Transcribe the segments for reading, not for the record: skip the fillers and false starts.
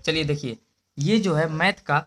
चलिए देखिए, ये जो है मैथ का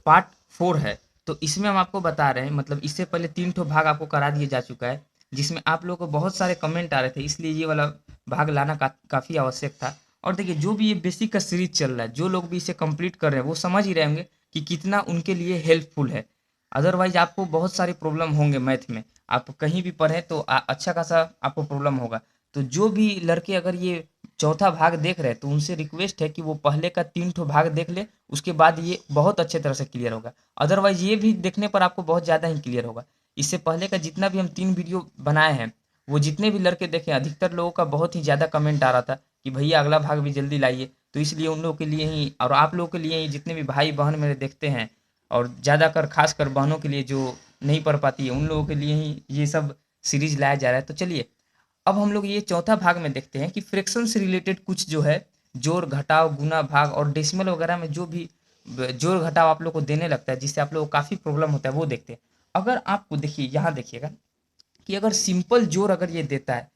पार्ट 4 है। तो इसमें हम आपको बता रहे हैं, मतलब इससे पहले 3 ठो भाग आपको करा दिया जा चुका है, जिसमें आप लोगों को बहुत सारे कमेंट आ रहे थे, इसलिए ये वाला भाग लाना काफ़ी आवश्यक था। और देखिए, जो भी ये बेसिक का सीरीज चल रहा है, जो लोग भी इसे कंप्लीट कर रहे हैं वो समझ ही रहे होंगे कि कितना उनके लिए हेल्पफुल है। अदरवाइज आपको बहुत सारे प्रॉब्लम होंगे मैथ में, आप कहीं भी पढ़ें तो अच्छा खासा आपको प्रॉब्लम होगा। तो जो भी लड़के अगर ये चौथा भाग देख रहे हैं तो उनसे रिक्वेस्ट है कि वो पहले का 3 ठो भाग देख ले, उसके बाद ये बहुत अच्छे तरह से क्लियर होगा। अदरवाइज ये भी देखने पर आपको बहुत ज़्यादा ही क्लियर होगा। इससे पहले का जितना भी हम 3 वीडियो बनाए हैं, वो जितने भी लड़के देखे, अधिकतर लोगों का बहुत ही ज़्यादा कमेंट आ रहा था कि भैया अगला भाग भी जल्दी लाइए। तो इसलिए उन लोगों के लिए ही और आप लोगों के लिए ही, जितने भी भाई बहन मेरे देखते हैं, और ज़्यादातर खासकर बहनों के लिए जो नहीं पढ़ पाती है, उन लोगों के लिए ही ये सब सीरीज लाया जा रहा है। तो चलिए, अब हम लोग ये चौथा भाग में देखते हैं कि फ्रैक्शन से रिलेटेड कुछ जो है, जोड़ घटाव गुना भाग और डेसिमल वगैरह में जो भी जोड़ घटाव आप लोग को देने लगता है, जिससे आप लोग को काफ़ी प्रॉब्लम होता है, वो देखते हैं। अगर आपको देखिए, यहाँ देखिएगा कि अगर सिंपल जोड़ अगर ये देता है,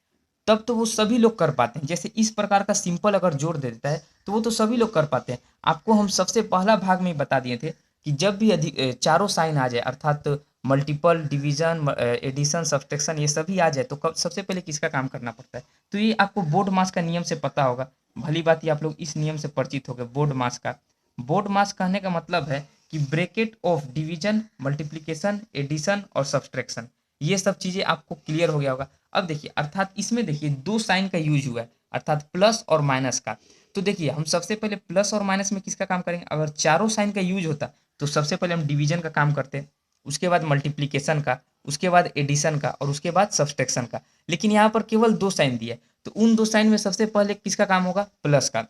तब तो वो सभी लोग कर पाते हैं। जैसे इस प्रकार का सिंपल अगर जोड़ दे देता है तो वो तो सभी लोग कर पाते हैं। आपको हम सबसे पहला भाग में ही बता दिए थे कि जब भी चारों साइन आ जाए, अर्थात मल्टीपल डिवीजन एडिशन सब्सट्रैक्शन ये सभी आ जाए, तो सबसे पहले किसका काम करना पड़ता है? तो ये आपको बोर्ड मास का नियम से पता होगा। भली बात ही आप लोग इस नियम से परिचित हो गए, बोर्ड मास का। बोर्ड मास कहने का मतलब है कि bracket of division, multiplication, addition और सब्सट्रैक्शन, ये सब चीज़ें आपको क्लियर हो गया होगा। अब देखिए, अर्थात इसमें देखिए 2 साइन का यूज हुआ है, अर्थात प्लस और माइनस का। तो देखिए, हम सबसे पहले प्लस और माइनस में किसका काम करेंगे? अगर चारों साइन का यूज होता तो सबसे पहले हम डिवीजन का काम करते हैं, उसके बाद मल्टीप्लिकेशन का, उसके बाद एडिशन का और उसके बाद सब्सट्रैक्शन का। लेकिन यहाँ पर केवल 2 साइन दिया है, तो उन 2 साइन में सबसे पहले किसका काम होगा? प्लस का।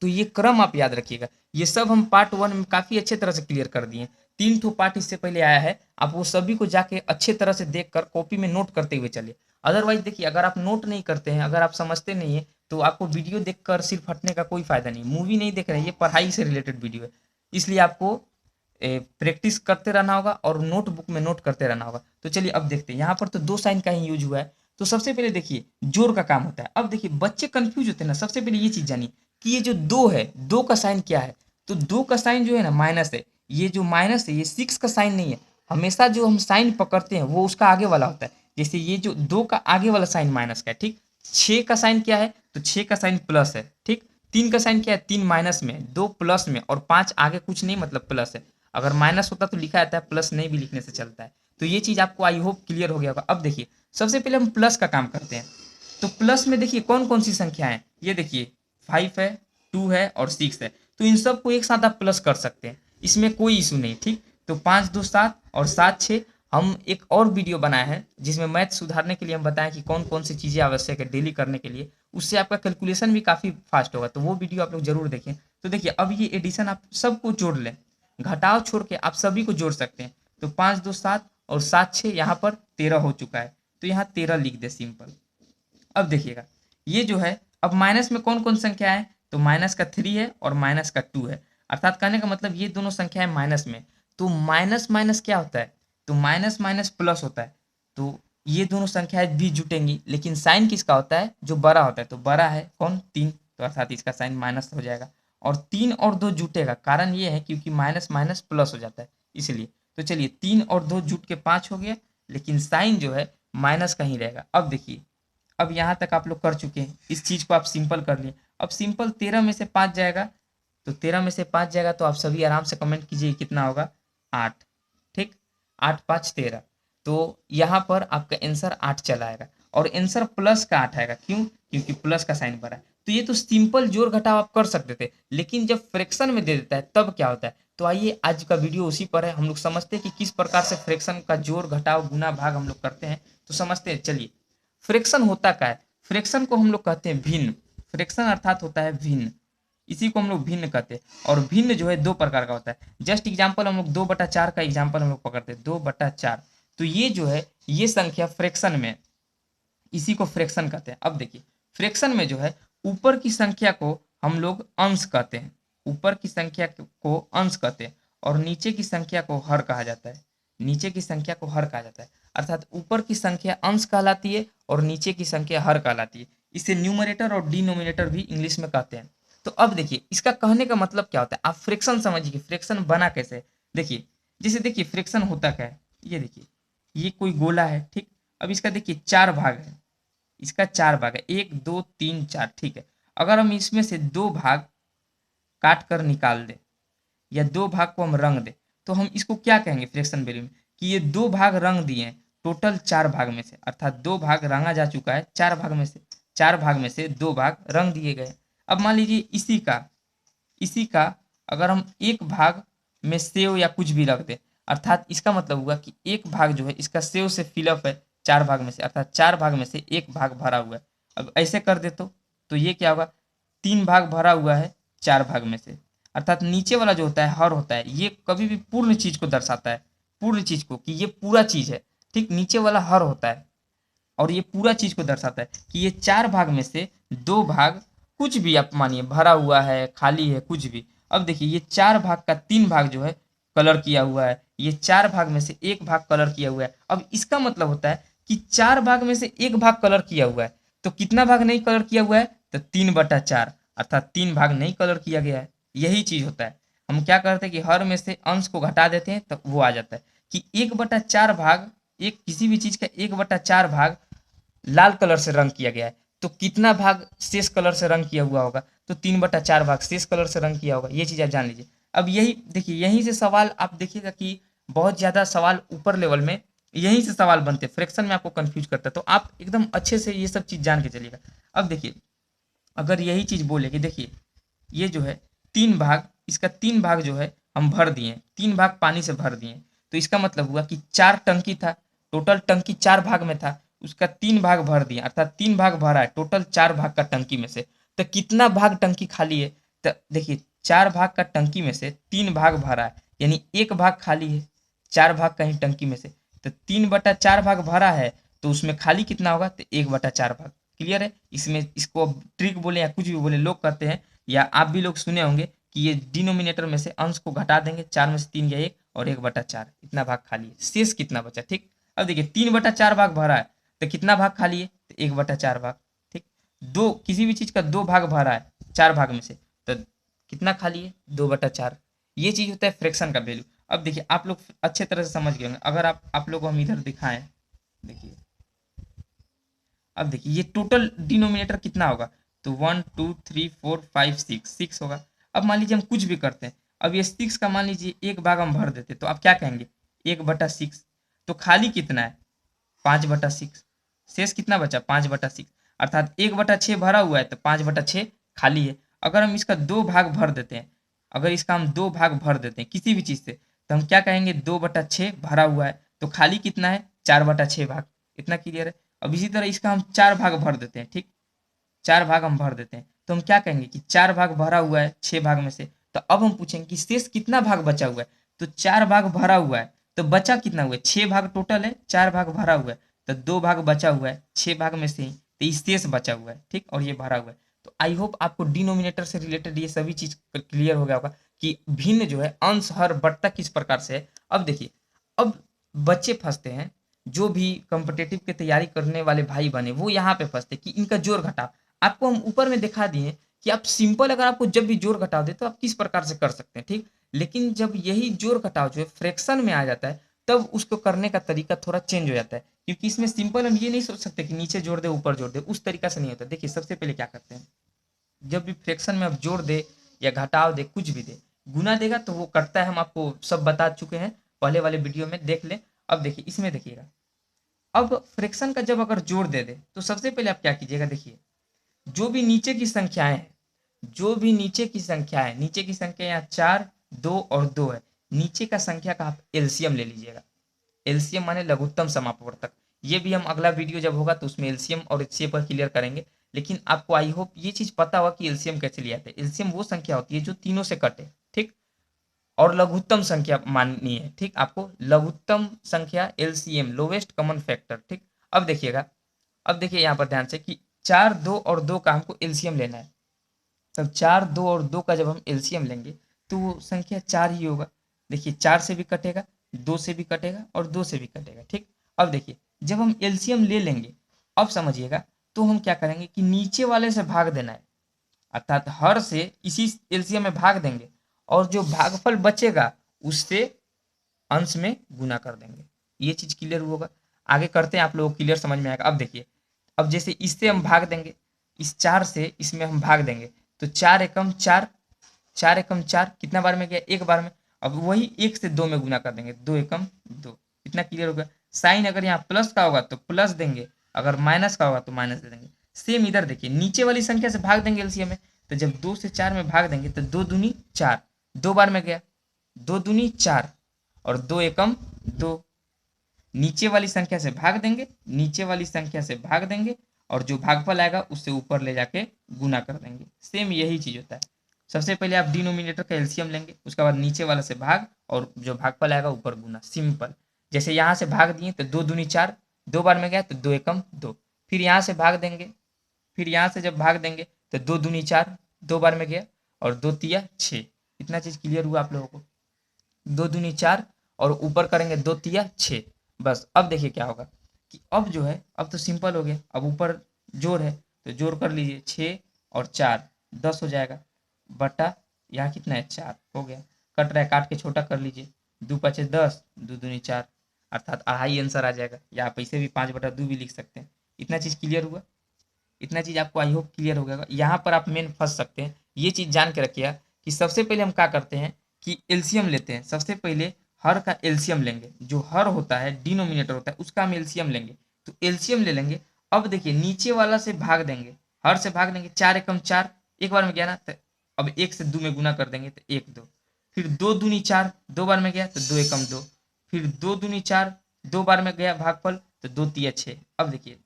तो ये क्रम आप याद रखिएगा। ये सब हम पार्ट 1 में काफ़ी अच्छे तरह से क्लियर कर दिए हैं। 3 ठो पार्ट इससे पहले आया है, आप वो सभी को जाके अच्छे तरह से देख कर कॉपी में नोट करते हुए चलिए। अदरवाइज देखिए, अगर आप नोट नहीं करते हैं, अगर आप समझते नहीं हैं, तो आपको वीडियो देखकर सिर्फ हटने का कोई फ़ायदा नहीं। मूवी नहीं देख रहे हैं, ये पढ़ाई से रिलेटेड वीडियो है। इसलिए आपको प्रैक्टिस करते रहना होगा और नोटबुक में नोट करते रहना होगा। तो चलिए अब देखते हैं, यहाँ पर तो 2 साइन का ही यूज हुआ है। तो सबसे पहले देखिए, जोड़ का काम होता है। अब देखिए, बच्चे कंफ्यूज होते हैं ना, सबसे पहले ये चीज़ जानिए कि ये जो 2 है, 2 का साइन क्या है? तो 2 का साइन जो है ना, माइनस है। ये जो माइनस है, ये 6 का साइन नहीं है। हमेशा जो हम साइन पकड़ते हैं वो उसका आगे वाला होता है। जैसे ये जो 2 का आगे वाला साइन माइनस का है, ठीक। 6 का साइन क्या है? तो 6 का साइन प्लस है, ठीक। 3 का साइन क्या है? 3 माइनस में, 2 प्लस में और 5 आगे कुछ नहीं, मतलब प्लस है। अगर माइनस होता तो लिखा जाता है, प्लस नहीं भी लिखने से चलता है। तो ये चीज़ आपको आई होप क्लियर हो गया होगा। अब देखिए, सबसे पहले हम प्लस का काम करते हैं। तो प्लस में देखिए कौन कौन सी संख्या है, ये देखिए 5 है, 2 है और 6 है। तो इन सबको एक साथ आप प्लस कर सकते हैं, इसमें कोई इशू नहीं, ठीक। तो 5 2 7 और 7 6। हम एक और वीडियो बनाए हैं जिसमें मैथ सुधारने के लिए हम बताएं कि कौन कौन सी चीज़ें आवश्यक है डेली करने के लिए, उससे आपका कैलकुलेशन भी काफ़ी फास्ट होगा। तो वो वीडियो आप लोग जरूर देखें। तो देखिए, अब ये एडिशन आप सबको जोड़ लें, घटाव छोड़ के आप सभी को जोड़ सकते हैं। तो 5 2 7 और 7 6, यहाँ पर 13 हो चुका है। तो यहाँ 13 लिख दे सिंपल। अब देखिएगा, ये जो है, अब माइनस में कौन कौन संख्या है? तो माइनस का 3 है और माइनस का 2 है। अर्थात कहने का मतलब ये दोनों संख्या है माइनस में। तो माइनस माइनस क्या होता है? तो माइनस माइनस प्लस होता है। तो ये दोनों संख्याएं भी जुटेंगी, लेकिन साइन किसका होता है? जो बड़ा होता है। तो बड़ा है कौन? 3। तो अर्थात इसका साइन माइनस हो जाएगा। और 3 और 2 जुटेगा, कारण ये है क्योंकि माइनस माइनस प्लस हो जाता है, इसलिए। तो चलिए, 3 और 2 जुट के 5 हो गया, लेकिन साइन जो है माइनस का ही रहेगा। अब देखिए, अब यहाँ तक आप लोग कर चुके हैं, इस चीज़ को आप सिंपल कर लिए। अब सिंपल 13 में से 5 जाएगा, तो 13 में से 5 जाएगा, तो आप सभी आराम से कमेंट कीजिए कितना होगा? 8, ठीक। 8 5 13। तो यहाँ पर आपका आंसर 8 चला आएगा, और आंसर प्लस का 8 आएगा। क्यों? क्योंकि प्लस का साइन बड़ा है। तो ये तो सिंपल जोड़ घटाव आप कर सकते थे, लेकिन जब फ्रैक्शन में दे देता है तब क्या होता है? तो आइए, आज का वीडियो उसी पर है। हम लोग समझते हैं कि किस प्रकार से फ्रैक्शन का जोड़ घटाव गुना भाग हम लोग करते हैं। तो समझते हैं, चलिए। फ्रैक्शन होता क्या है? फ्रैक्शन को हम लोग कहते हैं भिन्न। फ्रैक्शन अर्थात होता है भिन्न, इसी को हम लोग भिन्न कहते हैं। और भिन्न जो है 2 प्रकार का होता है। जस्ट एग्जाम्पल हम लोग 2/4 का एग्जाम्पल हम लोग पकड़ते हैं, 2/4। तो ये जो है, ये संख्या फ्रैक्शन में, इसी को फ्रैक्शन कहते हैं। अब देखिए, फ्रैक्शन में जो है, ऊपर की संख्या को हम लोग अंश कहते हैं, ऊपर की संख्या को अंश कहते हैं, और नीचे की संख्या को हर कहा जाता है। नीचे की संख्या को हर कहा जाता है, अर्थात ऊपर की संख्या अंश कहलाती है और नीचे की संख्या हर कहलाती है। इसे न्यूमरेटर और डिनोमिनेटर भी इंग्लिश में कहते हैं। तो अब देखिए इसका कहने का मतलब क्या होता है, आप फ्रैक्शन समझिए, फ्रैक्शन बना कैसे है। देखिए जैसे देखिए फ्रैक्शन होता क्या है, ये देखिए ये कोई गोला है, ठीक। अब इसका देखिए 4 भाग है, इसका 4 भाग है, 1 2 3 4, ठीक है। अगर हम इसमें से 2 भाग काट कर निकाल दें या 2 भाग को हम रंग दें, तो हम इसको क्या कहेंगे फ्रैक्शन वैल्यू में, कि ये 2 भाग रंग दिए हैं टोटल 4 भाग में से, अर्थात 2 भाग रंगा जा चुका है 4 भाग में से, 4 भाग में से 2 भाग रंग दिए गए। अब मान लीजिए इसी का अगर हम एक भाग में सेव या कुछ भी रख दें, अर्थात इसका मतलब हुआ कि एक भाग जो है इसका सेव से फिलअप है 4 भाग में से, अर्थात 4 भाग में से एक भाग भरा हुआ है। अब ऐसे कर दे तो ये क्या होगा, 3 भाग भरा हुआ है 4 भाग में से, अर्थात नीचे वाला जो होता है हर होता है, ये कभी भी पूर्ण चीज को दर्शाता है, पूर्ण चीज को, कि ये पूरा चीज है, ठीक। नीचे वाला हर होता है और ये पूरा चीज को दर्शाता है कि ये 4 भाग में से 2 भाग कुछ भी आप मानिए भरा हुआ है, खाली है, कुछ भी। अब देखिए ये 4 भाग का 3 भाग जो है कलर किया हुआ है, ये 4 भाग में से एक भाग कलर किया हुआ है। अब इसका मतलब होता है कि 4 भाग में से एक भाग कलर किया हुआ है, तो कितना भाग नहीं कलर किया हुआ है, तो 3/4, अर्थात 3 भाग नहीं कलर किया गया है। यही चीज होता है, हम क्या करते हैं कि हर में से अंश को घटा देते हैं तब वो आ जाता है कि 1/4 भाग, एक किसी भी चीज का 1/4 भाग लाल कलर से रंग किया गया है, तो कितना भाग शेष कलर से रंग किया हुआ होगा, तो 3/4 भाग शेष कलर से रंग किया होगा। ये चीज आप जान लीजिए। अब यही देखिए, यहीं से सवाल आप देखिएगा कि बहुत ज्यादा सवाल ऊपर लेवल में यहीं से सवाल बनते हैं, फ्रैक्शन में आपको कंफ्यूज करता है, तो आप एकदम अच्छे से ये सब चीज जान के चलिएगा। अब देखिए अगर यही चीज बोले कि देखिए ये जो है 3 भाग, इसका 3 भाग जो है हम भर दिए, 3 भाग पानी से भर दिए, तो इसका मतलब हुआ कि 4 टंकी था, टोटल टंकी 4 भाग में था, उसका 3 भाग भर दिया, अर्थात 3 भाग भरा है टोटल 4 भाग का टंकी में से। तो कितना भाग टंकी खाली है, तो देखिए 4 भाग का टंकी में से 3 भाग भरा है, यानी एक भाग खाली है 4 भाग का ही टंकी में से। तो 3/4 भाग भरा है, तो उसमें खाली कितना होगा, तो 1/4 भाग। क्लियर है। इसमें इसको अब ट्रिक बोले या कुछ भी बोले, लोग कहते हैं या आप भी लोग सुने होंगे कि ये डिनोमिनेटर में से अंश को घटा देंगे, 4 में से 3 गया 1 और 1/4, इतना भाग खाली है, शेष कितना बचा, ठीक। अब देखिए 3/4 भाग भरा है, तो कितना भाग खाली है, तो 1/4 भाग, ठीक। दो किसी भी चीज का 2 भाग भरा है 4 भाग में से, तो कितना खाली है, 2/4। ये चीज होता है फ्रैक्शन का वैल्यू। अब देखिए आप लोग अच्छे तरह से समझ गए होंगे। अगर आप लोग को हम इधर दिखाएं, देखिए अब देखिए ये टोटल डिनोमिनेटर कितना होगा, तो 1 2 3 4 5 6 होगा। अब मान लीजिए हम कुछ भी करते हैं, अब ये 6 का मान लीजिए एक भाग हम भर देते, तो आप क्या कहेंगे, 1/6। तो खाली कितना है, 5/6। शेष कितना बचा, 5/6, अर्थात 1/6 भरा हुआ है, तो 5/6 खाली है। अगर हम इसका 2 भाग भर देते हैं, अगर इसका हम 2 भाग भर देते हैं किसी भी चीज से, तो हम क्या कहेंगे, 2/6 भरा हुआ है, तो खाली कितना है, 4/6 भाग। इतना क्लियर है। अब इसी तरह इसका हम 4 भाग भर देते हैं, ठीक। 4 भाग हम भर देते हैं, तो हम क्या कहेंगे कि 4 भाग भरा हुआ है 6 भाग में से। तो अब हम पूछेंगे कि शेष कितना भाग बचा हुआ है, तो 4 भाग भरा हुआ है, तो बचा कितना हुआ है, 6 भाग टोटल है, 4 भाग भरा हुआ है, तो 2 भाग बचा हुआ है 6 भाग में से ही, तो ये शेष बचा हुआ है, ठीक, और ये भरा हुआ है। तो आई होप आपको डिनोमिनेटर से रिलेटेड ये सभी चीज क्लियर हो गया होगा कि भिन्न जो है अंश हर बढ़ता किस प्रकार से है। अब देखिए, अब बच्चे फंसते हैं, जो भी कॉम्पिटिटिव की तैयारी करने वाले भाई बने वो यहाँ पे फंसते कि इनका जोड़ घटाव। आपको हम ऊपर में दिखा दिए कि आप सिंपल, अगर आपको जब भी जोड़ घटाव दे तो आप किस प्रकार से कर सकते हैं, ठीक। लेकिन जब यही जोड़ घटाव जो है फ्रैक्शन में आ जाता है, तब उसको करने का तरीका थोड़ा चेंज हो जाता है, क्योंकि इसमें सिंपल हम ये नहीं सोच सकते कि नीचे जोड़ दे ऊपर जोड़ दे, उस तरीका से नहीं होता। देखिए सबसे पहले क्या करते हैं, जब भी फ्रैक्शन में आप जोड़ दे या घटाव दे, कुछ भी दे, गुना देगा तो वो कटता है, हम आपको सब बता चुके हैं पहले वाले वीडियो में, देख लें। अब देखिए इसमें देखिएगा, अब फ्रैक्शन का जब अगर जोड़ दे दे, तो सबसे पहले आप क्या कीजिएगा, देखिए जो भी नीचे की संख्याएं हैं, जो भी नीचे की संख्या है, नीचे की संख्या यहाँ 4 2 और 2 है, नीचे का संख्या का आप एलसीएम ले लीजिएगा। एलसीएम माने लघुत्तम समापवर्तक। ये भी हम अगला वीडियो जब होगा तो उसमें एलसीएम और एचसीएफ पर क्लियर करेंगे। लेकिन आपको आई होप ये चीज पता होगा कि एलसीएम कैसे लिया जाता है। एलसीएम वो संख्या होती है जो तीनों से कटे, ठीक, और लघुत्तम संख्या माननी है, ठीक। आपको लघुत्तम संख्या एलसीएम, लोवेस्ट कॉमन फैक्टर, ठीक। अब देखिएगा, अब देखिए यहाँ पर ध्यान से कि 4 2 और 2 का हमको एलसीएम लेना है। तब 4 2 और 2 का जब हम एलसीएम लेंगे तो वो संख्या 4 ही होगा। देखिए 4 से भी कटेगा, 2 से भी कटेगा और 2 से भी कटेगा, ठीक। अब देखिए जब हम एलसीएम ले लेंगे, अब समझिएगा, तो हम क्या करेंगे कि नीचे वाले से भाग देना है, अर्थात हर से इसी एलसीएम में भाग देंगे और जो भागफल बचेगा उससे अंश में गुना कर देंगे। ये चीज क्लियर होगा। आगे करते हैं, आप लोगों को क्लियर समझ में आएगा। अब देखिए, अब जैसे इससे हम भाग देंगे, इस 4 से इसमें हम भाग देंगे तो 4 एकम 4, 4 एकम 4 कितना बार में गया? एक बार में। अब वही 1 से 2 में गुना कर देंगे, 2 एकम 2। इतना क्लियर हो गया। साइन अगर यहाँ प्लस का होगा तो प्लस देंगे, अगर माइनस का होगा तो माइनस दे देंगे। सेम इधर देखिए, नीचे वाली संख्या से भाग देंगे एलसीएम में, तो जब 2 से 4 में भाग देंगे तो 2 दूनी 4, 2 बार में गया, 2 दूनी 4 और 2 एकम 2। नीचे वाली संख्या से भाग देंगे, नीचे वाली संख्या से भाग देंगे और जो भागफल आएगा उससे ऊपर ले जाके गुना कर देंगे। सेम यही चीज होता है। सबसे पहले आप डिनोमिनेटर का एलसीएम लेंगे, उसके बाद नीचे वाला से भाग और जो भागफल आएगा ऊपर गुना। सिंपल। जैसे यहाँ से भाग दिए तो 2 दूनी 4, 2 बार में गया तो 2 एकम 2। फिर यहाँ से भाग देंगे, फिर यहाँ से जब भाग देंगे तो 2 दूनी 4, 2 बार में गया और 2 तिया 6। इतना चीज क्लियर हुआ आप लोगों को? 2 दूनी 4 और ऊपर करेंगे 2 तिया 6। बस अब देखिए क्या होगा कि अब जो है, अब तो सिंपल हो गया। अब ऊपर जोड़ है तो जोड़ कर लीजिए, 6 और 4 10 हो जाएगा, बटा यहाँ कितना है 4 हो गया। कट रहा है, काट के छोटा कर लीजिए, 2 पचे 10, 2 दूनी 4 अर्थात अढ़ाई आंसर आ जाएगा। या आप ऐसे भी 5/2 भी लिख सकते हैं। इतना चीज क्लियर हुआ? इतना चीज आपको आई होप क्लियर हो गया। यहाँ पर आप मेन फंस सकते हैं। ये चीज जान के रखिए कि सबसे पहले हम क्या करते हैं कि एलसीएम लेते हैं। सबसे पहले हर का एलसीएम लेंगे, जो हर होता है डिनोमिनेटर होता है उसका हम एलसीएम लेंगे। तो एलसीएम ले लेंगे। अब देखिए नीचे वाला से भाग देंगे, हर से भाग देंगे, 4 एकम 4 एक बार में गया ना, तो अब 1 से 2 में गुना कर देंगे तो 1 2। फिर 2 दूनी 4, 2 बार में गया तो 2 एकम 2। फिर 2 दूनी 4, 2 बार में गया भागफल तो 2 तिया 6। अब देखिए,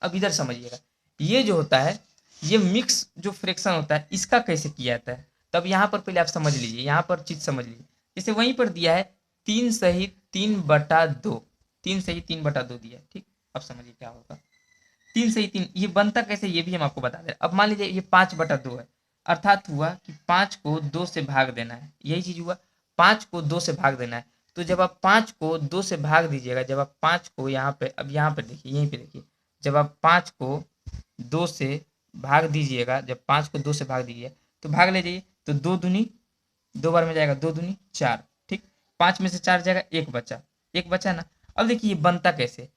अब इधर समझिएगा, ये जो होता है, ये मिक्स जो फ्रैक्शन होता है इसका कैसे किया जाता है। तब यहाँ पर पहले आप समझ लीजिए, यहाँ पर चीज समझ लीजिए। जैसे वहीं पर दिया है 3 सही 3/2, 3 सही 3/2 दिया है, ठीक। अब समझिए क्या होगा। 3 सही 3 ये बनता कैसे ये भी हम आपको बता दें। अब मान लीजिए ये 5/2 है, अर्थात हुआ कि 5 को 2 से भाग देना है। यही चीज हुआ, 5 को 2 से भाग देना है। तो जब आप 5 को 2 से भाग दीजिएगा, जब आप 5 को यहाँ पे, अब यहाँ पे देखिए, यहीं पे देखिए, जब आप 5 को 2 से भाग दीजिएगा, जब 5 को 2 से भाग दीजिए तो भाग ले जाइए तो 2 दूनी 2 बार में जाएगा, 2 दूनी 4, ठीक। 5 में से 4 जाएगा, 1 बचा, 1 बचा ना। अब देखिए ये बनता कैसे,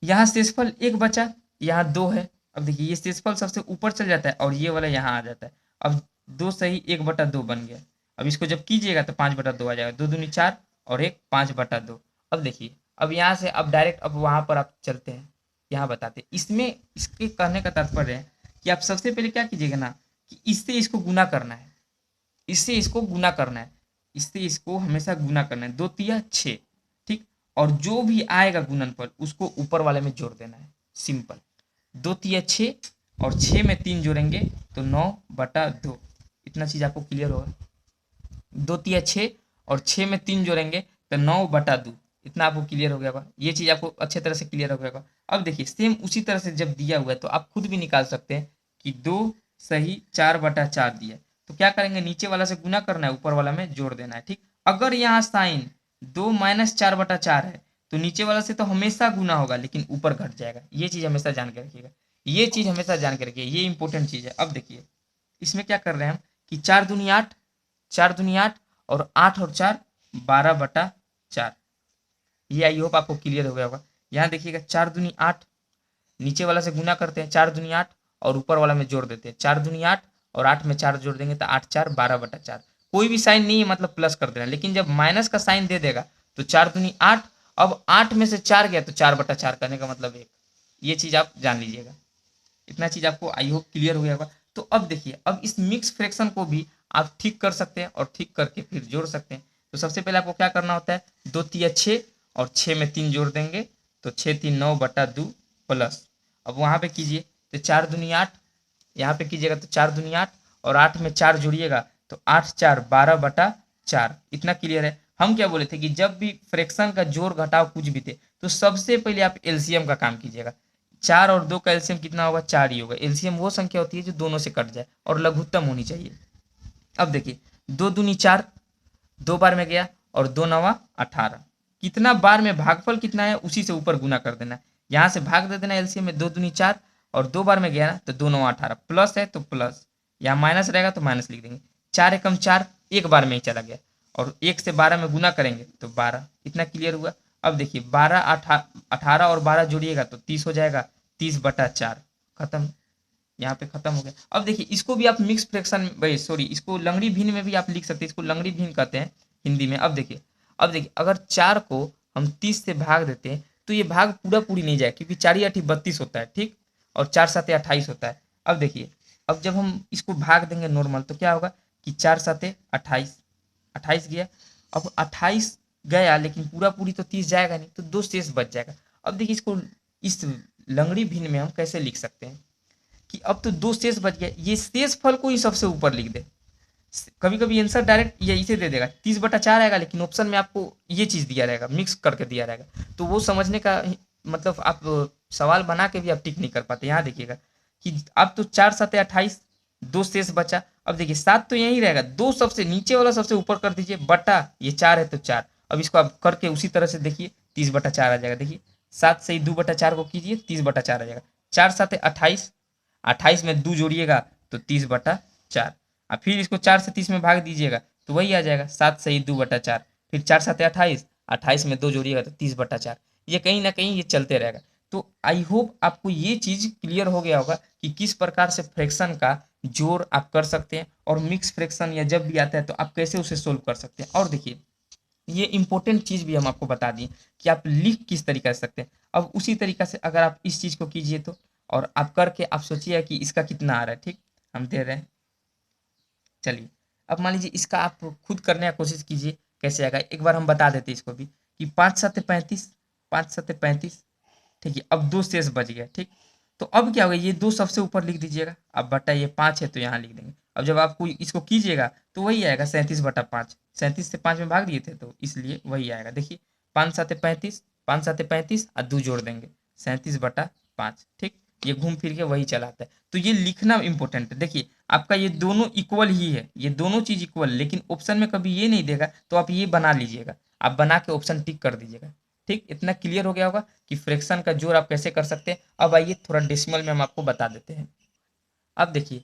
यहाँ शेषफल 1 बचा, यहाँ 2 है। अब देखिए ये शेषफल सबसे ऊपर चल जाता है और ये वाला यहाँ आ जाता है। अब 2 सही 1/2 बन गया। अब इसको जब कीजिएगा तो 5/2 आ जाएगा, 2 दूनी 4 और 1 5/2। अब देखिए, अब यहाँ से अब डायरेक्ट अब वहां पर आप चलते हैं, यहाँ बताते हैं। इसमें इसके कहने का तात्पर्य है कि आप सबसे पहले क्या कीजिएगा ना, कि इससे इसको गुना करना है, इससे इसको गुना करना है, इससे इसको हमेशा गुना करना है। 2 तिया 6, ठीक। और जो भी आएगा गुणनफल उसको ऊपर वाले में जोड़ देना है। सिंपल। 2 तिया 6 और 6 में 3 जोड़ेंगे तो 9/2। इतना चीज आपको क्लियर होगा। 2 तिया 6 और 6 में 3 जोड़ेंगे तो 9/2। इतना आपको क्लियर हो गया होगा। ये चीज आपको अच्छे तरह से क्लियर हो गया होगा। अब देखिए सेम उसी तरह से जब दिया हुआ है तो आप खुद भी निकाल सकते हैं कि 2 सही 4/4 दिया, तो क्या करेंगे, नीचे वाला से गुना करना है, ऊपर वाला में जोड़ देना है, ठीक। अगर यहाँ साइन 2 - 4/4 है तो नीचे वाला से तो हमेशा गुना होगा लेकिन ऊपर घट जाएगा। ये चीज हमेशा जान के रखिएगा, ये चीज हमेशा जान के रखिए, ये इंपॉर्टेंट चीज है। अब देखिए इसमें क्या कर रहे हैं हम कि 4 दूनी 8, 4 दूनी 8 और 8 और 4 12/4। ये आई होप आपको क्लियर हो गया होगा। यहाँ देखिएगा 4 दूनी 8, नीचे वाला से गुना करते हैं, 4 दूनी 8 और ऊपर वाला में जोड़ देते हैं, 4 दूनी 8 और 8 में 4 जोड़ देंगे तो 8 4 12/4। कोई भी साइन नहीं है मतलब प्लस कर देना, लेकिन जब माइनस का साइन दे देगा तो 4 दूनी 8, अब 8 में से 4 गया तो 4/4 करने का मतलब 1। ये चीज आप जान लीजिएगा। इतना चीज आपको आई होप क्लियर हो गया होगा। तो अब देखिए, अब इस मिक्स फ्रैक्शन को भी आप ठीक कर सकते हैं और ठीक करके फिर जोड़ सकते हैं। तो सबसे पहले आपको क्या करना होता है, 2 तिया 6 और 6 में 3 जोड़ देंगे तो 6 3 9/2 प्लस, अब वहां पे कीजिए तो 4 दूनी 8, यहाँ पे कीजिएगा तो 4 दूनी 8 और 8 में 4 जोड़िएगा तो 8 4 12/4। इतना क्लियर है। हम क्या बोले थे कि जब भी फ्रैक्शन का जोड़ घटाव कुछ भी थे तो सबसे पहले आप एलसीएम का काम कीजिएगा। 4 और 2 का एलसीएम कितना होगा, 4 ही होगा। एलसीएम वो संख्या होती है जो दोनों से कट जाए और लघुत्तम होनी चाहिए। अब देखिए 2 दूनी 4, 2 बार में गया और 2 9 18। कितना बार में भागफल कितना है उसी से ऊपर गुना कर देना है। यहाँ से भाग दे देना एलसीएम में, 2 दूनी 4 और 2 बार में गया ना तो 2 9 18, प्लस है तो प्लस, यहाँ माइनस रहेगा तो माइनस लिख देंगे। 4 एकम 4 एक बार में ही चला गया, और 1 से 12 में गुना करेंगे तो 12। इतना क्लियर हुआ। अब देखिए 12 18 और 12 जोड़िएगा तो 30 हो जाएगा, 30/4 खत्म। यहाँ पे खत्म हो गया। अब देखिए इसको भी आप मिक्स फ्रैक्शन, भाई सॉरी, इसको लंगड़ी भिन्न में भी आप लिख सकते हैं, इसको लंगड़ी भिन्न कहते हैं हिंदी में। अब देखिए अगर 4 को हम 30 से भाग देते हैं तो ये भाग पूरा पूरी नहीं जाए, क्योंकि 4 8 32 होता है, ठीक, और 4 7 28 होता है। अब देखिए अब जब हम इसको भाग देंगे नॉर्मल तो क्या होगा कि 4 7 28, 28 गया। अब 28 गया लेकिन पूरा पूरी तो 30 जाएगा नहीं, तो 2 शेष बच जाएगा। अब देखिए इसको इस लंगड़ी भिन्न में हम कैसे लिख सकते हैं कि अब तो 2 शेष बच गया, ये शेष फल को ही सबसे ऊपर लिख दे। कभी कभी आंसर डायरेक्ट ये इसे दे देगा 30/4 आएगा, लेकिन ऑप्शन में आपको ये चीज दिया रहेगा, मिक्स करके दिया रहेगा, तो वो समझने का मतलब आप सवाल बना के भी आप टिक नहीं कर पाते। यहाँ देखिएगा कि अब तो 4 7 28, 2 शेष बचा। अब देखिए 7 तो यही रहेगा, 2 सबसे नीचे वाला सबसे ऊपर कर दीजिए, बटा ये 4 है तो 4। अब इसको आप करके उसी तरह से देखिए 30/4 आ जाएगा। देखिए 7 से 2/4 को कीजिए, 30/4 आ जाएगा। 4 7 28, 28 में 2 जोड़िएगा तो 30/4, और फिर इसको 4 से 30 में भाग दीजिएगा तो वही आ जाएगा 7 सही 2/4। फिर 4 7 28, 28 में 2 जोड़िएगा तो 30/4। ये कहीं ना कहीं ये चलते रहेगा। तो आई होप आपको ये चीज क्लियर हो गया होगा कि किस प्रकार से फ्रैक्शन का जोड़ आप कर सकते हैं, और मिक्स फ्रैक्शन या जब भी आता है तो आप कैसे उसे सोल्व कर सकते हैं। और देखिए ये इंपॉर्टेंट चीज भी हम आपको बता दिए कि आप लिख किस तरीके से सकते हैं। अब उसी तरीका से अगर आप इस चीज को कीजिए तो, और आप करके आप सोचिए कि इसका कितना आ रहा है, ठीक, हम दे रहे हैं। चलिए अब मान लीजिए इसका आप खुद करने की कोशिश कीजिए कैसे आएगा। एक बार हम बता देते हैं इसको भी कि 5 7 35, 5 7 35, ठीक है। अब 2 शेष बच गया, ठीक। तो अब क्या होगा, ये 2 सबसे ऊपर लिख दीजिएगा, अब बटा ये 5 है तो यहाँ लिख देंगे। अब जब आपको इसको कीजिएगा तो वही आएगा 37/5, 37 से 5 में भाग दिए थे तो इसलिए वही आएगा। देखिए 5 7 35, 5 7 35 और 2 जोड़ देंगे 37/5, ठीक। ये घूम फिर के वही चला आता है। तो ये लिखना इंपॉर्टेंट है। देखिए आपका ये दोनों इक्वल ही है, ये दोनों चीज इक्वल, लेकिन ऑप्शन में कभी ये नहीं देगा तो आप ये बना लीजिएगा, आप बना के ऑप्शन टिक कर दीजिएगा, ठीक। इतना क्लियर हो गया होगा कि फ्रैक्शन का जोड़ आप कैसे कर सकते हैं। अब आइए थोड़ा डेसिमल में हम आपको बता देते हैं। अब देखिए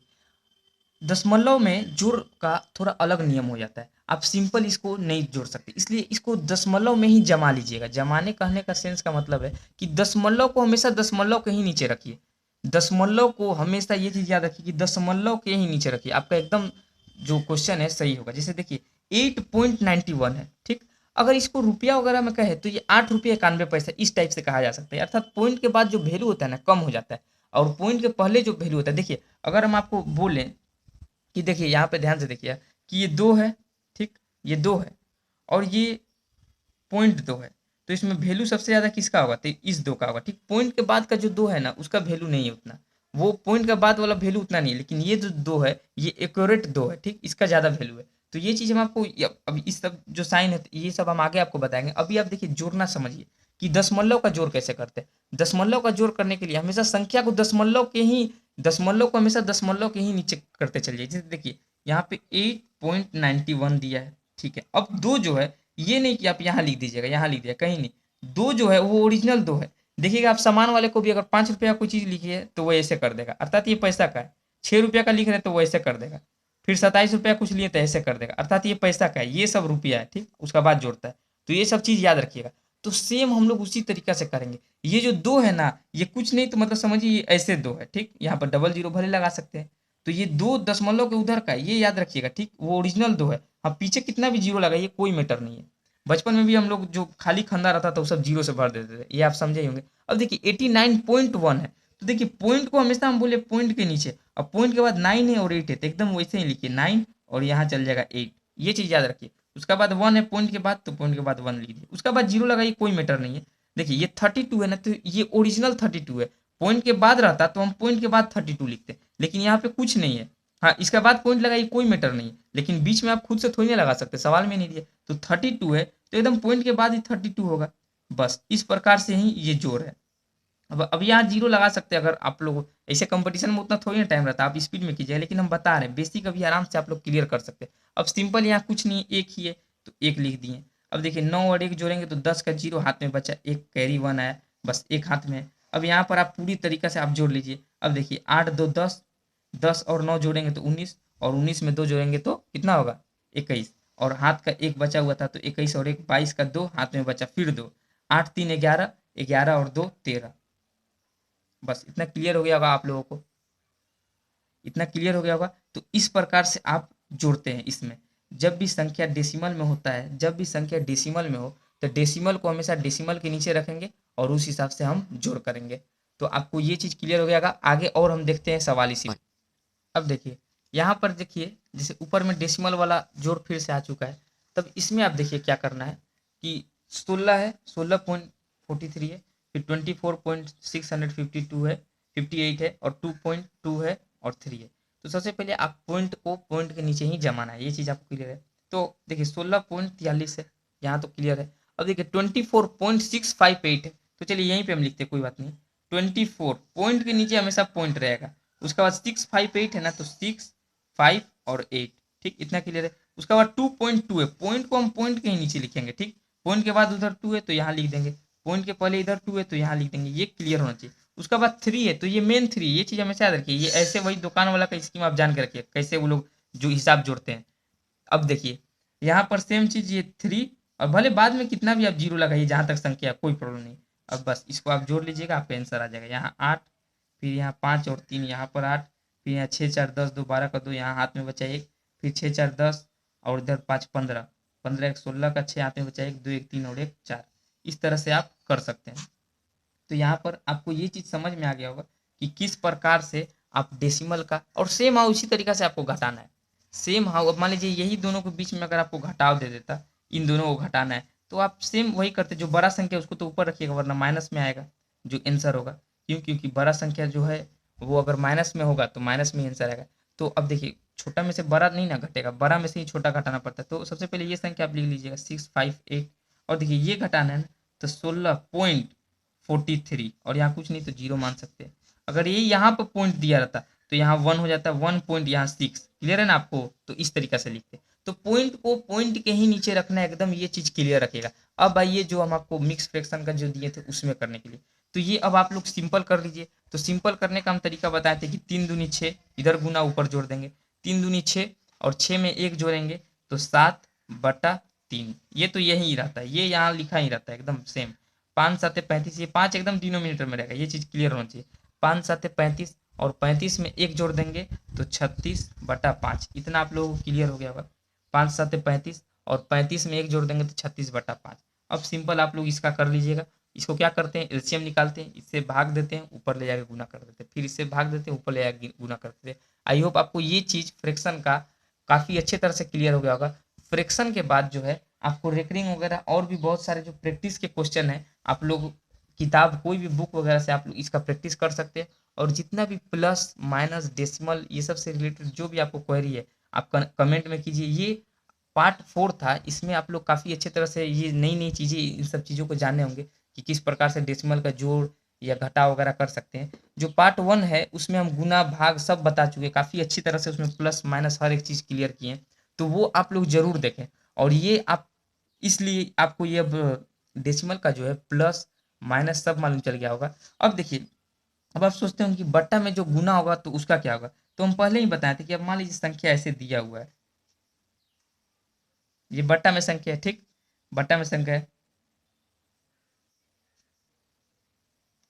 दशमलव में जोड़ का थोड़ा अलग नियम हो जाता है, आप सिंपल इसको नहीं जोड़ सकते, इसलिए इसको दशमलव में ही जमा लीजिएगा। जमाने कहने का सेंस का मतलब है कि दशमलव को हमेशा दशमलव के ही नीचे रखिए। दशमलव को हमेशा ये चीज याद रखिए कि दशमलव के ही नीचे रखिए, आपका एकदम जो क्वेश्चन है सही होगा। जैसे देखिए 8.91 है, ठीक। अगर इसको रुपया वगैरह में कहे तो ये 8 रुपये 91 पैसे इस टाइप से कहा जा सकता है, अर्थात पॉइंट के बाद जो वैल्यू होता है ना कम हो जाता है, और पॉइंट के पहले जो वैल्यू होता है। देखिए अगर हम आपको बोलें कि देखिए यहाँ पे ध्यान से देखिए कि ये 2 है, ठीक, ये 2 है और ये पॉइंट 2 है, तो इसमें वैल्यू सबसे ज्यादा किसका होगा, तो इस 2 का होगा, ठीक। पॉइंट के बाद का जो 2 है ना उसका वैल्यू नहीं है उतना, वो पॉइंट के बाद वाला वैल्यू उतना नहीं है, लेकिन ये जो 2 है ये एक्यूरेट 2 है, ठीक, इसका ज्यादा वैल्यू है। तो ये चीज हम आपको अभी इस सब जो साइन है ये सब हम आगे आपको बताएंगे। अभी आप देखिए जोड़ना समझिए कि दशमलव का जोड़ कैसे करते हैं। दशमलव का जोड़ करने के लिए हमेशा संख्या को दशमलव को हमेशा दशमलव के ही नीचे करते चलिए। जैसे देखिए यहाँ पे 8.91 दिया है, ठीक है। अब 2 जो है ये नहीं कि आप यहाँ लिख दीजिएगा, यहाँ लिख दिया कहीं नहीं, 2 जो है वो ओरिजिनल 2 है। देखिएगा आप सामान वाले को भी अगर 5 रुपया कोई चीज लिखिए तो वो ऐसे कर देगा, अर्थात ये पैसा का है। 6 रुपया का लिख रहे तो वो ऐसे कर देगा। फिर 27 रुपया कुछ लिए तो ऐसे कर देगा, अर्थात ये पैसा का है, ये सब रुपया है, ठीक। उसका बाद जोड़ता है, तो ये सब चीज याद रखिएगा। तो सेम हम लोग उसी तरीका से करेंगे। ये जो 2 है ना ये कुछ नहीं तो मतलब समझिए ये ऐसे 2 है, ठीक। यहाँ पर डबल जीरो भले लगा सकते हैं। तो ये 2 दशमलव के उधर का है, ये याद रखिएगा, ठीक। वो ओरिजिनल 2 है। हाँ पीछे कितना भी जीरो लगाइए कोई मैटर नहीं है। बचपन में भी हम लोग जो खाली खंदा रहता था वो सब जीरो से भर देते थे, ये आप समझे ही होंगे। अब देखिए 89.1 है, तो देखिए पॉइंट को हमेशा हम बोले पॉइंट के नीचे, अब पॉइंट के बाद 9 है और 8 है तो एकदम वैसे ही लिखिए 9 और यहाँ चल जाएगा 8, ये चीज याद रखिए। उसका बाद 1 है पॉइंट के बाद, तो पॉइंट के बाद 1 लीजिए, उसका बाद जीरो लगाइए कोई मैटर नहीं है। देखिए ये 32 है ना, तो ये ओरिजिनल 32 है। पॉइंट के बाद रहता तो हम पॉइंट के बाद 32 लिखते, लेकिन यहाँ पे कुछ नहीं है। हाँ इसका बाद पॉइंट लगाइए कोई मैटर नहीं है, लेकिन बीच में आप खुद से थोड़ी ना लगा सकते, सवाल में नहीं दिया। तो 32 है तो एकदम पॉइंट के बाद ही 32 होगा। बस इस प्रकार से ही ये जोड़ है। अब यहाँ जीरो लगा सकते हैं अगर आप लोग, ऐसे कंपटीशन में उतना थोड़ी ना टाइम रहता है, आप स्पीड में कीजिए, लेकिन हम बता रहे हैं बेसिक अभी आराम से आप लोग क्लियर कर सकते हैं। अब सिंपल यहाँ कुछ नहीं एक ही है तो एक लिख दिए। अब देखिए 9 और 1 जोड़ेंगे तो 10 का जीरो हाथ में बचा, एक कैरी 1 आया, बस एक हाथ में है। अब यहाँ पर आप पूरी तरीका से आप जोड़ लीजिए। अब देखिए 8 2 10, 10 और 9 जोड़ेंगे तो 19, और 19 में 2 जोड़ेंगे तो कितना होगा 21, और हाथ का एक बचा हुआ था तो 21 और एक 22 का 2 हाथ में बचा फिर 2, 8 3 11, 11 और 2 13। बस इतना क्लियर हो गया होगा आप लोगों को, इतना क्लियर हो गया होगा। तो इस प्रकार से आप जोड़ते हैं इसमें। जब भी संख्या डेसिमल में होता है, जब भी संख्या डेसिमल में हो तो डेसिमल को हमेशा डेसिमल के नीचे रखेंगे और उस हिसाब से हम जोड़ करेंगे। तो आपको ये चीज क्लियर हो गया होगा। आगे और हम देखते हैं सवाल इसी में। अब देखिए यहाँ पर देखिए, जैसे ऊपर में डेसिमल वाला जोड़ फिर से आ चुका है, तब इसमें आप देखिए क्या करना है कि 16 है, 16.43 है, फिर 24.652 है, 58 है, और 2.2 है, और 3 है। तो सबसे पहले आप पॉइंट को पॉइंट के नीचे ही जमाना है, ये चीज़ आपको क्लियर है। तो देखिए 16.43 है, यहाँ तो क्लियर है। अब देखिए 24.658 है, तो चलिए यहीं पे हम लिखते हैं, कोई बात नहीं। 24 पॉइंट के नीचे हमेशा पॉइंट रहेगा। उसके बाद 658 है ना, तो 6 5 और 8, ठीक, इतना क्लियर है। उसके बाद 2.2 है, पॉइंट को हम पॉइंट के ही नीचे लिखेंगे, ठीक। पॉइंट के बाद उधर 2 है तो यहाँ लिख देंगे, पॉइंट के पहले इधर 2 है तो यहाँ लिख देंगे, ये क्लियर होना चाहिए। उसके बाद 3 है तो ये मेन 3, ये चीज हमेशा याद रखिए। ये ऐसे वही दुकान वाला का स्कीम आप जान के रखिए कैसे वो लोग जो हिसाब जोड़ते हैं। अब देखिए यहाँ पर सेम चीज, ये 3, और भले बाद में कितना भी आप जीरो लगाइए जहां तक संख्या, कोई प्रॉब्लम नहीं। अब बस इसको आप जोड़ लीजिएगा, आपका आंसर आ जाएगा। यहाँ 8, फिर यहाँ 5 और 3, यहाँ पर 8, फिर यहाँ 6 4 10 2 12 का 2, यहाँ हाथ में बचा 1, फिर 6 4 10, और इधर 5 15, 15 1 16 का 6 हाथ में बचा 1 2 1 3 और 1 4। इस तरह से आप कर सकते हैं। तो यहाँ पर आपको ये चीज समझ में आ गया होगा कि किस प्रकार से आप डेसिमल का, और सेम हाउ उसी तरीका से आपको घटाना है। सेम हाउ, अब मान लीजिए यही दोनों के बीच में अगर आपको घटाव दे देता, इन दोनों को घटाना है, तो आप सेम वही करते। जो बड़ा संख्या उसको तो ऊपर रखिएगा वरना माइनस में आएगा जो आंसर होगा। क्यों? क्योंकि बड़ा संख्या जो है वो अगर माइनस में होगा तो माइनस में आंसर आएगा। तो अब देखिए छोटा में से बड़ा नहीं ना घटेगा, बड़ा में से ही छोटा घटाना पड़ता है। तो सबसे पहले ये संख्या आप लिख लीजिएगा 658, और देखिए ये घटाना है ना, तो 16.43, और यहाँ कुछ नहीं तो जीरो मान सकते हैं। अगर ये यहाँ पर पॉइंट दिया रहता तो यहाँ 1 हो जाता, 1 पॉइंट यहाँ 6, क्लियर है ना आपको। तो इस तरीका से लिखते हैं। तो पॉइंट को पॉइंट के ही नीचे रखना है एकदम, ये चीज क्लियर रखेगा। अब आइए जो हम आपको मिक्स फ्रैक्शन का जो दिए थे उसमें करने के लिए, तो ये अब आप लोग सिंपल कर लीजिए। तो सिंपल करने का हम तरीका बताए थे कि 3 दूनी 6, इधर गुना ऊपर जोड़ देंगे, 3 दूनी 6, और 6 में 1 जोड़ेंगे तो 7/3। ये तो यही रहता है, ये यहाँ लिखा ही रहता है एकदम सेम। 5 7 35, ये 5 एकदम डिनोमिनेटर में रहेगा, ये चीज क्लियर होना चाहिए। 5 7 35, और 35 में 1 जोड़ देंगे तो 36/5। इतना आप लोगों को क्लियर हो गया होगा। 5 7 35, और 35 में 1 जोड़ देंगे तो 36/5। अब सिंपल आप लोग इसका कर लीजिएगा। इसको क्या करते हैं, एलसीएम निकालते हैं, इससे भाग देते हैं, ऊपर ले जाके गुना कर देते हैं, फिर इससे भाग देते हैं, ऊपर ले जाके गुना कर देते हैं। आई होप आपको ये चीज फ्रैक्शन का काफी अच्छे तरह से क्लियर हो गया होगा। फ्रैक्शन के बाद जो है आपको रेकरिंग वगैरह और भी बहुत सारे जो प्रैक्टिस के क्वेश्चन है, आप लोग किताब कोई भी बुक वगैरह से आप लोग इसका प्रैक्टिस कर सकते हैं। और जितना भी प्लस माइनस डेसिमल ये सब से रिलेटेड जो भी आपको क्वेरी है, आप कमेंट में कीजिए। ये पार्ट 4 था, इसमें आप लोग काफ़ी अच्छे तरह से ये नई नई चीज़ें, इन सब चीज़ों को जाने होंगे कि किस प्रकार से डेसिमल का जोड़ या घटाव वगैरह कर सकते हैं। जो पार्ट 1 है उसमें हम गुना भाग सब बता चुके हैं, काफ़ी अच्छी तरह से उसमें प्लस माइनस हर एक चीज़ क्लियर किए हैं। तो वो आप लोग जरूर देखें। और ये आप, इसलिए आपको ये अब डेसिमल का जो है प्लस माइनस सब मालूम चल गया होगा। अब देखिए, अब आप सोचते हो कि बट्टा में जो गुना होगा तो उसका क्या होगा। तो हम पहले ही बताए थे कि अब मान लीजिए संख्या ऐसे दिया हुआ है, ये बट्टा में संख्या है, ठीक, बट्टा में संख्या है,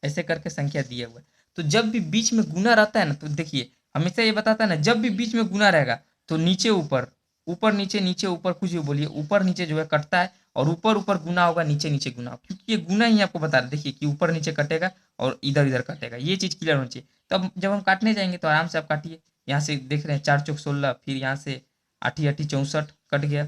ऐसे करके संख्या दिया हुआ है। तो जब भी बीच में गुना रहता है ना, तो देखिए हमेशा ये बताता है ना, जब भी बीच में गुना रहेगा तो नीचे ऊपर, ऊपर नीचे, नीचे ऊपर, कुछ भी बोलिए, ऊपर नीचे जो है कटता है, और ऊपर ऊपर गुना होगा, नीचे नीचे गुना होगा, क्योंकि ये गुना ही आपको बता रहा है। देखिए कि ऊपर नीचे कटेगा और इधर इधर कटेगा, ये चीज क्लियर होनी चाहिए। तब जब हम काटने जाएंगे तो आराम से आप काटिए। यहाँ से देख रहे हैं 4 चौक 16, फिर यहाँ से 8 8 64 कट गया,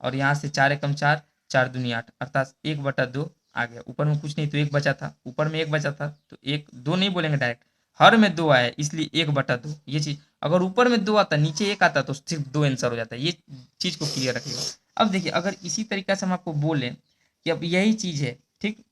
और यहाँ से 4 एकम 4, 4 दूनी 8, अर्थात 1/2 आ गया। ऊपर में कुछ नहीं तो 1 बचा था, ऊपर में 1 बचा था तो 1 2 नहीं बोलेंगे डायरेक्ट, हर में 2 आया इसलिए 1/2। ये चीज अगर ऊपर में 2 आता, नीचे 1 आता तो सिर्फ 2 आंसर हो जाता है। ये चीज को क्लियर रखिएगा। अब देखिए अगर इसी तरीका से हम आपको बोलें कि अब यही चीज है, ठीक,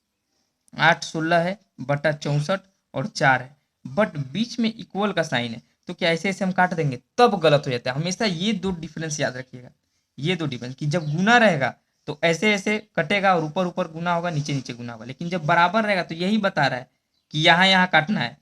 8 16 है बटा 64 और 4 है, बट बीच में इक्वल का साइन है, तो क्या ऐसे ऐसे हम काट देंगे तब गलत हो जाता है। हमेशा ये दो डिफरेंस याद रखिएगा, ये दो डिफरेंस, कि जब गुना रहेगा तो ऐसे ऐसे कटेगा और ऊपर ऊपर गुना होगा, नीचे नीचे गुना होगा, लेकिन जब बराबर रहेगा तो यही बता रहा है कि यहाँ यहाँ काटना है,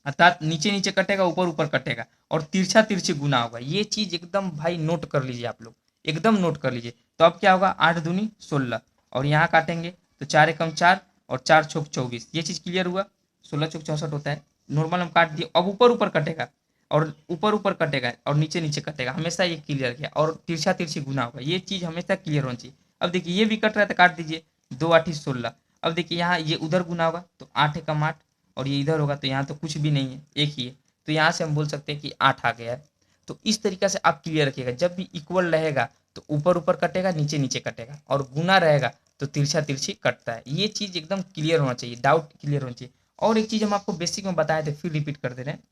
अर्थात नीचे नीचे कटेगा, ऊपर ऊपर कटेगा और तिरछा तिरछी गुना होगा। ये चीज एकदम भाई नोट कर लीजिए आप लोग, एकदम नोट कर लीजिए। तो अब क्या होगा, 8 दूनी 16 और यहाँ काटेंगे तो 4 एकम 4 और 4 छोक 24। ये चीज क्लियर हुआ। 16 चौक 64 होता है, नॉर्मल हम काट दिए। अब ऊपर ऊपर कटेगा और ऊपर ऊपर कटेगा और नीचे नीचे कटेगा, हमेशा ये क्लियर किया। और तिरछा तिरछी गुना होगा, ये चीज हमेशा क्लियर होनी चाहिए। अब देखिए ये भी कट रहा है तो काट दीजिए, 2 8 16। अब देखिए यहाँ ये उधर गुना होगा तो 8 एकम 8 और ये इधर होगा तो यहाँ तो कुछ भी नहीं है, एक ही है। तो यहाँ से हम बोल सकते हैं कि 8 आ गया है। तो इस तरीका से आप क्लियर रखिएगा, जब भी इक्वल रहेगा तो ऊपर ऊपर कटेगा, नीचे नीचे कटेगा, और गुना रहेगा तो तिरछा तिरछी कटता है। ये चीज एकदम क्लियर होना चाहिए, डाउट क्लियर होना चाहिए। और एक चीज हम आपको बेसिक में बताए थे, फिर रिपीट कर दे रहे हैं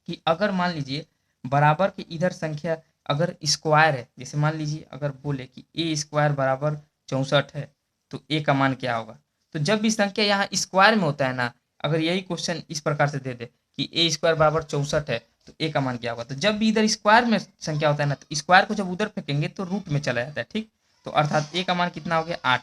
कि अगर मान लीजिए बराबर के इधर संख्या अगर स्क्वायर है, जैसे मान लीजिए अगर बोले कि ए स्क्वायर बराबर 64 है, तो ए का मान क्या होगा। तो जब भी संख्या यहाँ स्क्वायर में होता है ना, अगर यही क्वेश्चन इस प्रकार से दे दे कि ए स्क्वायर बराबर 64 है तो ए का मान क्या होगा, तो जब भी इधर स्क्वायर में संख्या होता है ना, तो स्क्वायर को जब उधर फेंकेंगे तो रूट में चला जाता है, ठीक। तो अर्थात ए का मान कितना हो गया, 8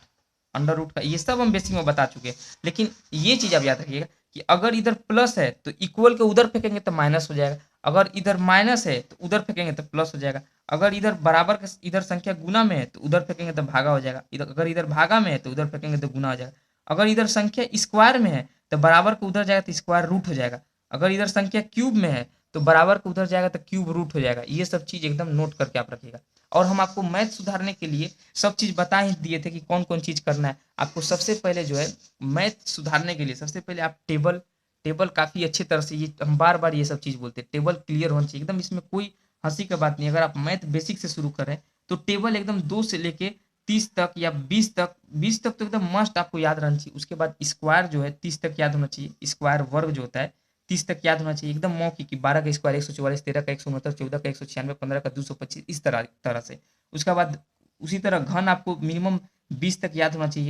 अंडर रूट का। ये सब हम बेसिक में बता चुके हैं, लेकिन ये चीज आप याद रखिएगा कि अगर इधर प्लस है तो इक्वल के उधर फेंकेंगे तो माइनस हो जाएगा, अगर इधर माइनस है तो उधर फेंकेंगे तो प्लस हो जाएगा, अगर इधर बराबर के इधर संख्या गुना में है तो उधर फेंकेंगे तो भागा हो जाएगा, इधर अगर इधर भागा में है तो उधर फेंकेंगे तो गुना हो जाएगा, अगर इधर संख्या स्क्वायर में है तो बराबर के उधर जाएगा तो स्क्वायर रूट हो जाएगा, अगर इधर संख्या क्यूब में है तो बराबर के उधर जाएगा तो क्यूब रूट हो जाएगा। ये सब चीज एकदम नोट करके आप रखिएगा। और हम आपको मैथ सुधारने के लिए सब चीज बता ही दिए थे कि कौन कौन चीज करना है आपको। सबसे पहले जो है मैथ सुधारने के लिए सबसे पहले आप टेबल टेबल काफी अच्छी तरह से, ये हम बार बार ये सब चीज बोलते हैं, टेबल क्लियर होना चाहिए एकदम, इसमें कोई हंसी का बात नहीं। अगर आप मैथ बेसिक से शुरू करें तो टेबल एकदम 2 से लेके 30 तक या 20 तक, 20 तक तो एकदम मस्ट आपको याद रहना चाहिए। उसके बाद स्क्वायर जो है 30 तक याद होना चाहिए, स्क्वायर वर्ग जो होता है 30 तक याद होना चाहिए एकदम मौखिक, कि 12 का स्क्वायर 144, 13 का 169, 14 का 196, 15 का 225, इस तरह तरह से। उसके बाद उसी तरह घन आपको मिनिमम 20 तक याद होना चाहिए।